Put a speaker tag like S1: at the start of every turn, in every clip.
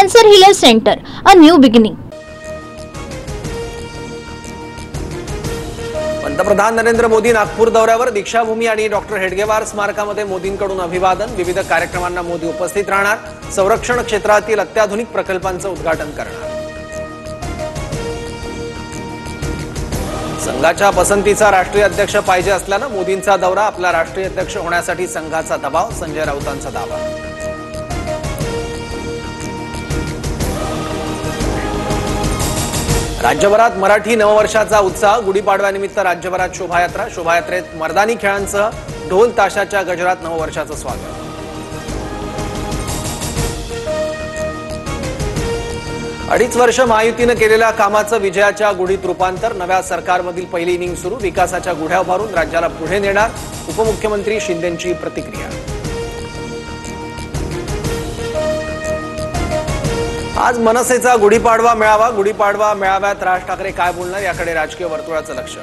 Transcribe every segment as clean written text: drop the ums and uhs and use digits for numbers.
S1: Cancer Healer Center, a new beginning.
S2: पंतप्रधान नरेंद्र मोदी नागपूर दौऱ्यावर दीक्षाभूमी आणि डॉक्टर हेडगेवार स्मारकामध्ये मोदींकडून अभिवादन. विविध कार्यक्रमांना मोदी उपस्थित राहणार. संरक्षण क्षेत्रातील अत्याधुनिक प्रकल्पांचं उद्घाटन करणार. संघाच्या पसंतीचा राष्ट्रीय अध्यक्ष पाहिजे असल्यानं मोदींचा दौरा. आपला राष्ट्रीय अध्यक्ष होण्यासाठी संघाचा दबाव. संजय राऊतांचा दावा. राज्यभरात मराठी नववर्षाचा उत्साह. गुढीपाडव्यानिमित्त राज्यभरात शोभायात्रा. शोभायात्रेत मर्दानी खेळांसह ढोल ताशाच्या गजरात नववर्षाचं स्वागत. अडीच वर्ष महायुतीनं केलेल्या कामाचं विजयाच्या गुढीत रूपांतर. नव्या सरकारमधील पहिली इनिंग सुरू. विकासाच्या गुढ्या उभारून राज्याला पुढे नेणार. उपमुख्यमंत्री शिंदेंची प्रतिक्रिया. आज मनसेचा गुढीपाडवा मेळावा. गुढीपाडवा मेळाव्यात राज ठाकरे काय बोलणार याकडे राजकीय वर्तुळाचं लक्ष.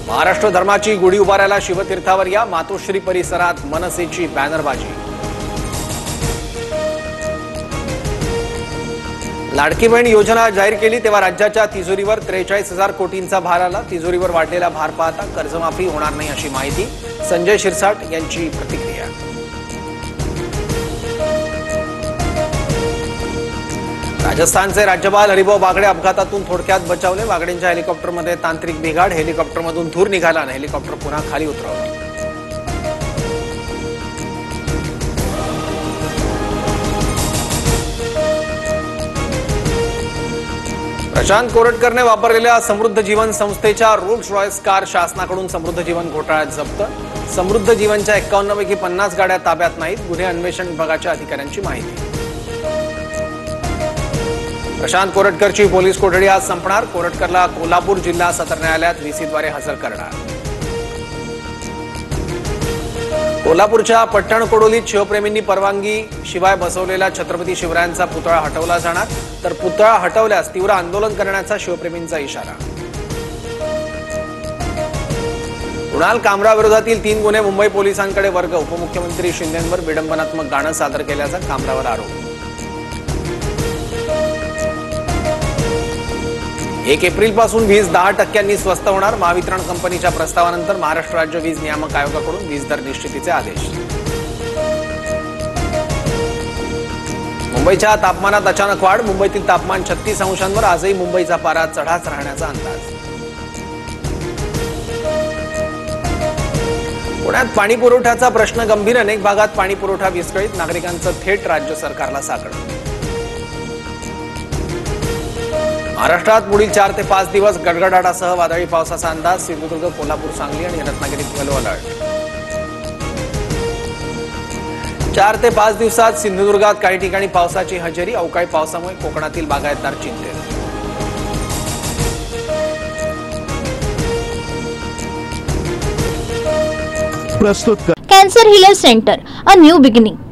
S2: महाराष्ट्र धर्माची गुढी उभारायला शिवतीर्थावर या. मातोश्री परिसरात मनसेची बॅनरबाजी. लाडकी बहीण योजना जाहीर केली तेव्हा राज्याच्या तिजोरीवर 43,000 कोटींचा भार आला. तिजोरीवर वाढलेला भार पाहता कर्जमाफी होणार नाही अशी माहिती. संजय शिरसाट यांची प्रतिक्रिया. राजस्थानचे राज्यपाल हरिभाऊ बागडे अपघातातून थोडक्यात बचावले. बागडेंच्या हेलिकॉप्टरमध्ये तांत्रिक बिघाड. हेलिकॉप्टरमधून धूर निघाला आणि हेलिकॉप्टर पुन्हा खाली उतरवलं. प्रशांत कोरटकरने वापरलेल्या समृद्ध जीवन संस्थेच्या रोल्स रॉयस कार शासनाकडून समृद्ध जीवन घोटाळ्यात जप्त. समृद्ध जीवनच्या 51 पैकी 50 गाड्या ताब्यात नाहीत. गुन्हे अन्वेषण विभागाच्या अधिकाऱ्यांची माहिती. प्रशांत कोरटकरची पोलीस कोठडी आज संपणार. कोरटकरला कोल्हापूर जिल्हा सत्र न्यायालयात व्हीसीद्वारे हजर करणार. कोल्हापूरच्या पट्टणकोडोलीत शिवप्रेमींनी परवानगी शिवाय बसवलेला छत्रपती शिवरायांचा पुतळा हटवला जाणार. तर पुतळा हटवल्यास तीव्र आंदोलन करण्याचा शिवप्रेमींचा इशारा. कुणाल कामरा विरोधातील 3 गुन्हे मुंबई पोलिसांकडे वर्ग. उपमुख्यमंत्री शिंदेंवर विडंबनात्मक गाणं सादर केल्याचा कामरावर आरोप. 1 एप्रिलपासून वीज 10% स्वस्त होणार. महावितरण कंपनीच्या प्रस्तावानंतर महाराष्ट्र राज्य वीज नियामक आयोगाकडून वीज दर निश्चितीचे आदेश. मुंबईच्या तापमानात अचानक वाढ. मुंबईतील तापमान 36 अंशांवर. आजही मुंबईचा पारा चढाच राहण्याचा अंदाज. पुण्यात पाणी पुरवठ्याचा प्रश्न गंभीर. अनेक भागात पाणी पुरवठा विस्कळीत. नागरिकांचं थेट राज्य सरकारला साकडं. महाराष्ट्रात पुढील 4 ते 5 दिवस गडगडाटासह वादळी पावसाचा अंदाज. सिंधुदुर्ग, कोल्हापूर, सांगली आणि रत्नागिरीत येलो अलर्ट. 4 ते 5 दिवसात सिंधुदुर्गात काही ठिकाणी पावसाची हजेरी. अवकाळी पावसामुळे कोकणातील बागायतदार चिंतेत.
S1: Cancer Healer Center, a new beginning.